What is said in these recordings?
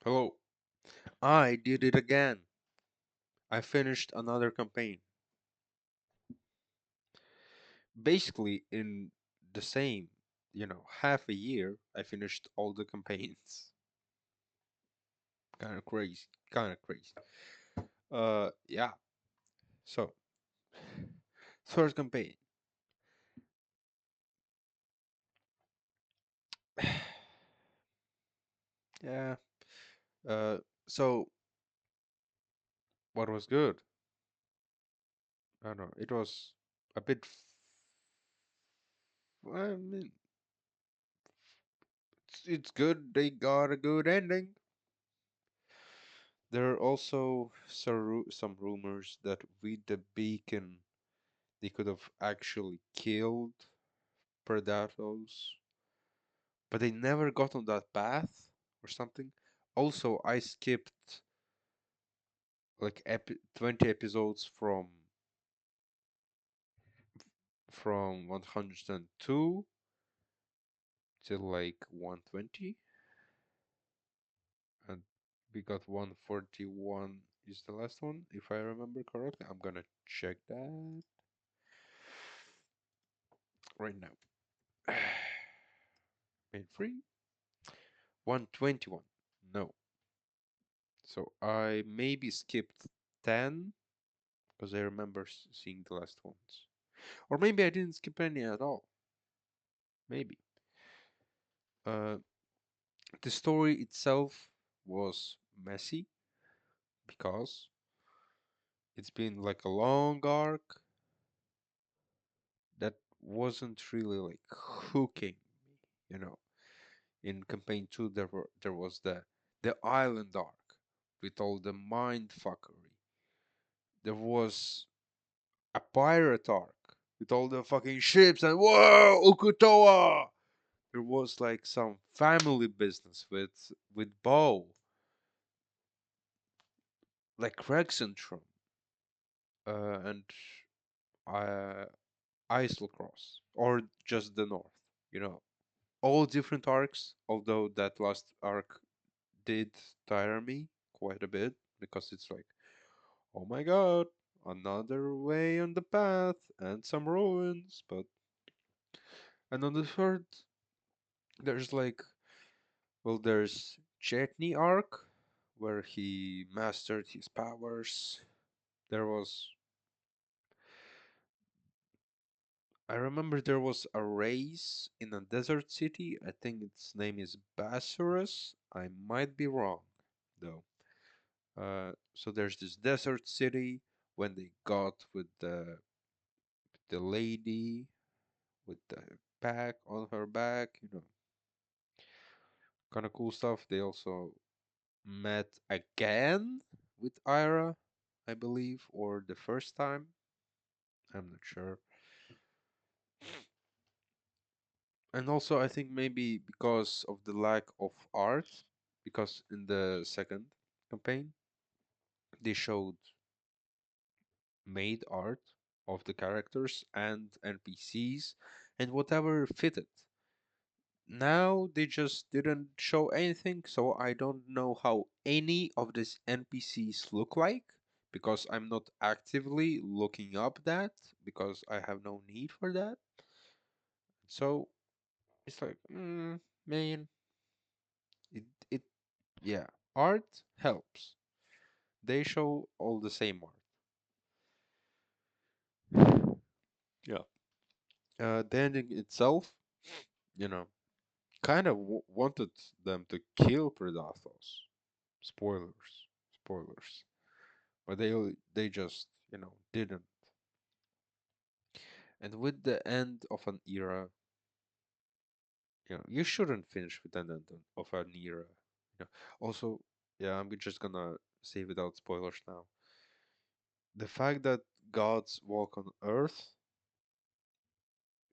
Hello. I did it again. I finished another campaign. Basically, in the same, half a year, I finished all the campaigns. Kind of crazy. Kind of crazy. Yeah. So, third campaign. Yeah. Uh, so what was good? I don't know. It was a bit. I mean, it's good. They got a good ending. There are also some rumors that with the beacon they could have actually killed Predators, but they never got on that path or something. Also, I skipped like 20 episodes from 102 till like 120, and we got 141 is the last one, if I remember correctly. I'm gonna check that right now. Main free 121. No. So I maybe skipped 10 because I remember seeing the last ones. Or maybe I didn't skip any at all. Maybe. Uh, the story itself was messy because it's been like a long arc that wasn't really like hooking me. You know, in campaign 2 there was the island arc with all the mind fuckery. There was a pirate arc with all the fucking ships and whoa, Ukutoa! There was like some family business with Bo, like Rexentrum, and uh, Islecross, or just the North. You know, all different arcs. Although that last arc did tire me quite a bit because it's like, oh my god, another way on the path and some ruins. But and on the third, there's like, well, there's Chetney arc where he mastered his powers. There was, I remember there was a race in a desert city. I think its name is Bassaris. I might be wrong, though. So there's this desert city when they got with the lady with the pack on her back, kind of cool stuff. They also met again with Ira, I believe, or the first time. I'm not sure. And also, I think maybe because of the lack of art, because in the second campaign, they showed made art of the characters and NPCs and whatever fitted. Now they just didn't show anything, so I don't know how any of these NPCs look like because I'm not actively looking up that because I have no need for that. So it's like, man, it yeah, art helps. They show all the same art. Yeah. The ending itself, you know, kind of wanted them to kill Predathos. Spoilers, spoilers. But they just, didn't. And with the end of an era, you shouldn't finish with an end of an era. Also, yeah, I'm just gonna say without spoilers now. The fact that gods walk on Earth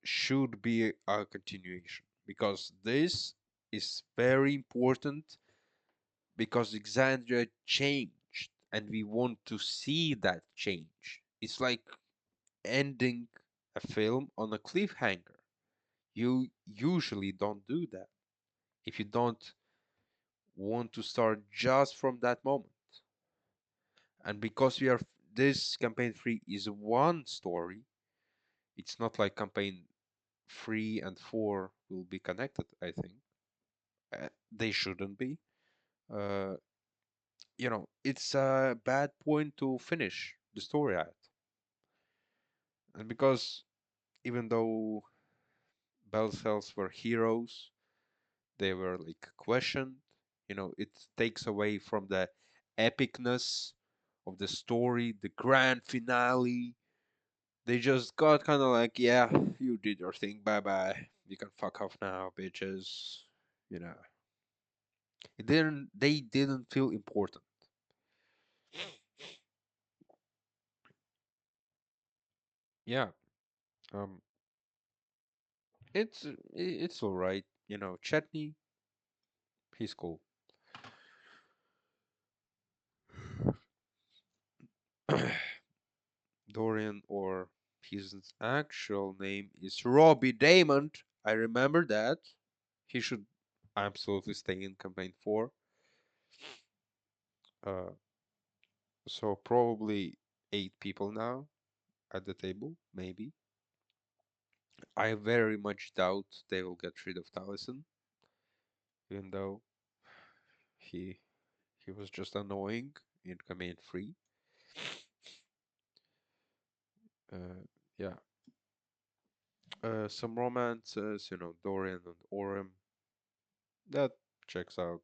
should be a continuation because this is very important because Alexandria changed and we want to see that change. It's like ending a film on a cliffhanger. You usually don't do that. If you don't want to start just from that moment. And because we are this campaign 3 is one story, it's not like campaign 3 and 4 will be connected, I think. They shouldn't be. Uh, it's a bad point to finish the story at. And because even though Bell cells were heroes, they were like questioned. It takes away from the epicness of the story, the grand finale. They just got kind of like, yeah, you did your thing, bye bye. You can fuck off now, bitches. You know, they didn't feel important. Yeah, um, it's all right. Chetney, he's cool. Dorian, or his actual name is Robbie Damon. I remember that. He should absolutely stay in campaign 4. Uh, so probably 8 people now at the table, maybe. I very much doubt they will get rid of Taliesin, even though he he was just annoying in campaign 3. Yeah. Some romances, Dorian and Orem, that checks out.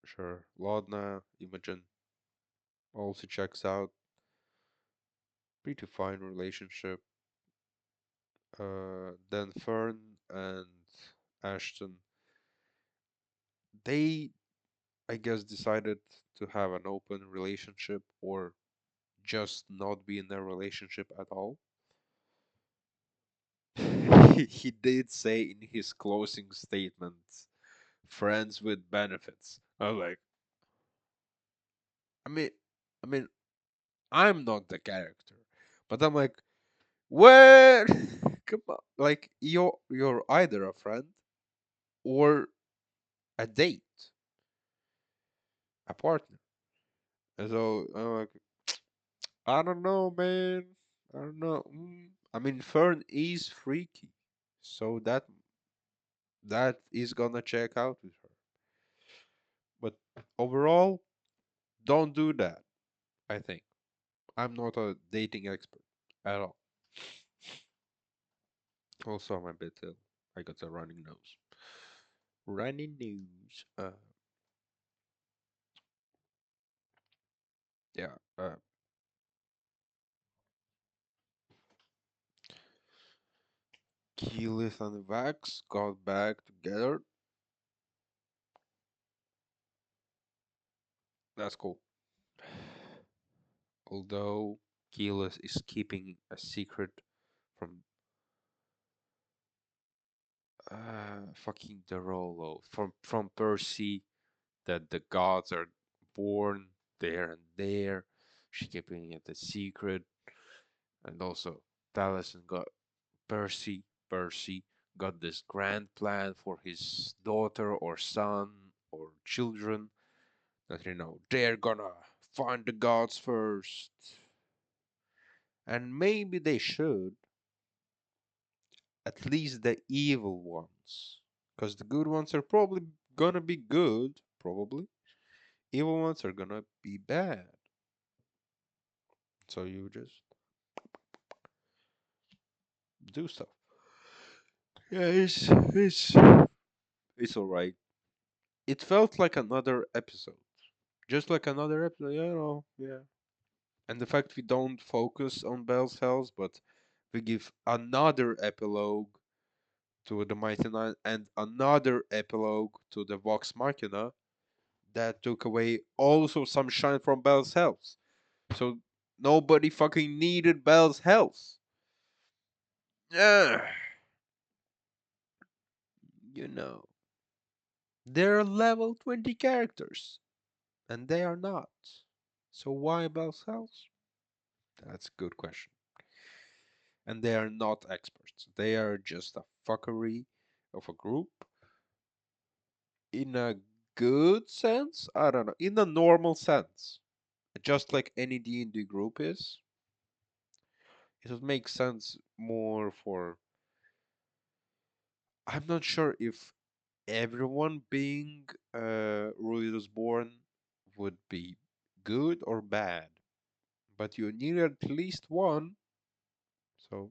Sure. Laudna, Imogen also checks out. Pretty fine relationship. Then Fern and Ashton, they, I guess, decided to have an open relationship or just not be in a relationship at all. He did say in his closing statement, friends with benefits. I was like, I mean, I mean, I'm not the character, but I'm like, where? Come on, like you're either a friend or a date, a partner. And so I'm like, I don't know, man. I don't know. I mean, Fern is freaky, so that is gonna check out with her. But overall, don't do that. I think I'm not a dating expert at all. Also, I'm a bit ill. I got a running nose. Running nose. Yeah. Keyleth and Vax got back together. That's cool. Although Keyleth is keeping a secret from fucking Derolo, from Percy, that the gods are born there and there. She keeping it a secret, and also Taliesin got Percy got this grand plan for his daughter or son or children that they're gonna find the gods first, and maybe they should, at least the evil ones, because the good ones are probably gonna be good, probably. Evil ones are gonna be bad. So you just do stuff. Yeah, it's all right. It felt like another episode, just like another episode. Yeah. And the fact we don't focus on Bell's Hells, but we give another epilogue to the Mighty Nine and another epilogue to the Vox Machina, that took away also some shine from Bell's Hells. So nobody fucking needed Bell's Hells. Yeah, you know. They're level 20 characters, and they are not. So why Bell's Hells? That's a good question. And they are not experts. They are just a fuckery of a group in a good sense, I don't know, in a normal sense, just like any D&D group is, it would make sense more for. I'm not sure if everyone being Ruidus born would be good or bad, but you need at least one. So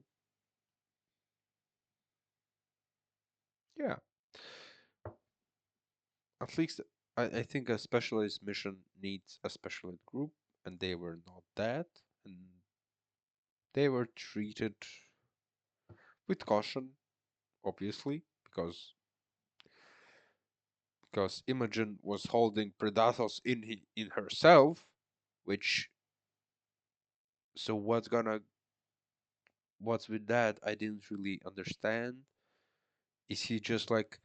yeah, at least I think a specialist mission needs a specialist group, and they were not that, and they were treated with caution, obviously, because Imogen was holding Predathos in herself, which so what's with that? I didn't really understand. Is he just like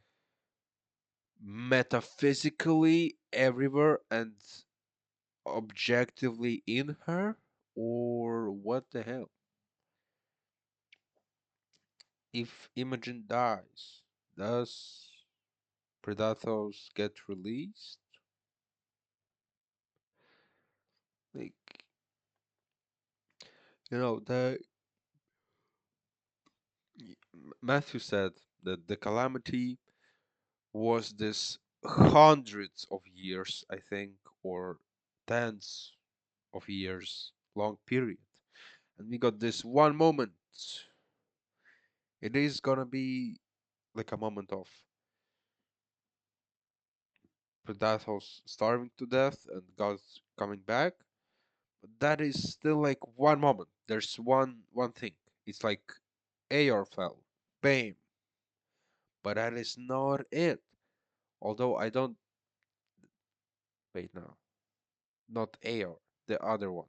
metaphysically everywhere and objectively in her, or what the hell? If Imogen dies, does Predathos get released? Like, the Matthew said that the calamity was this hundreds of years, I think, or tens of years long period. And we got this one moment. It is gonna be like a moment of Predathos starving to death and God's coming back. But that is still like one moment. There's one thing. It's like Aor fell. Bam. But that is not it. Although I don't wait now. Not Aor, the other one.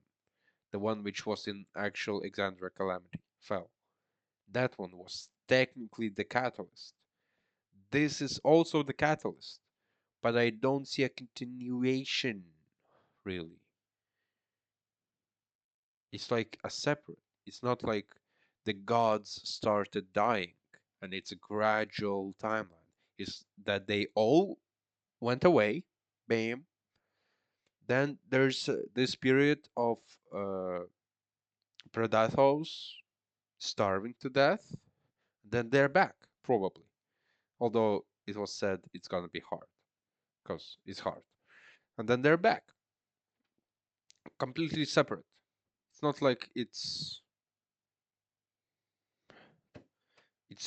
The one which was in actual Exandria Calamity fell. That one was technically the catalyst. This is also the catalyst, but I don't see a continuation really. It's like a separate. It's not like the gods started dying and it's a gradual timeline. It's that they all went away, bam. Then there's this period of uh, Predathos starving to death. Then they're back, probably. Although it was said it's gonna be hard, because it's hard. And then they're back, completely separate. It's not like it's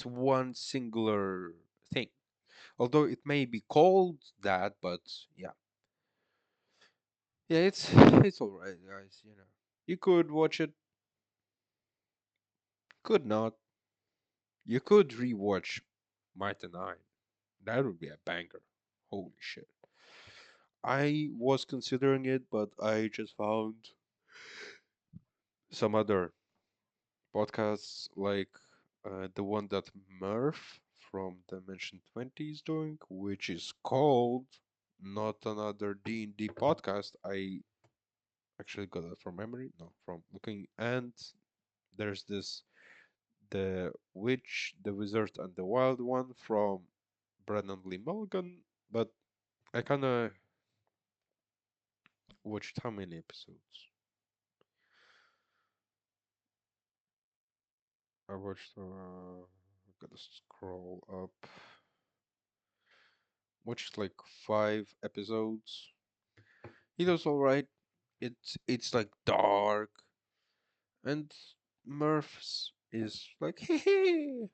one singular thing. Although it may be called that, but yeah, yeah, it's all right, guys. You could watch it, could not. You could rewatch Might and Nine. That would be a banger. Holy shit! I was considering it, but I just found some other podcasts like the one that Murph from Dimension 20 is doing, which is called not another D&D podcast. I actually got that from memory, no, from looking. And there's this the Witch, the Wizard, and the Wild One from Brennan Lee Mulligan. But I kind of watched how many episodes? I watched. Gotta scroll up. Watched like 5 episodes. He does all right. It's like dark, and Murph's is like, hey, hey,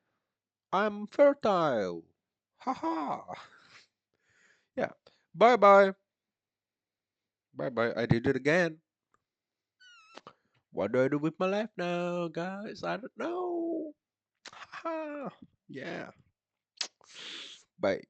I'm fertile, haha. Yeah. Bye bye. Bye bye. I did it again. What do I do with my life now, guys? I don't know. Haha. Yeah. Bye.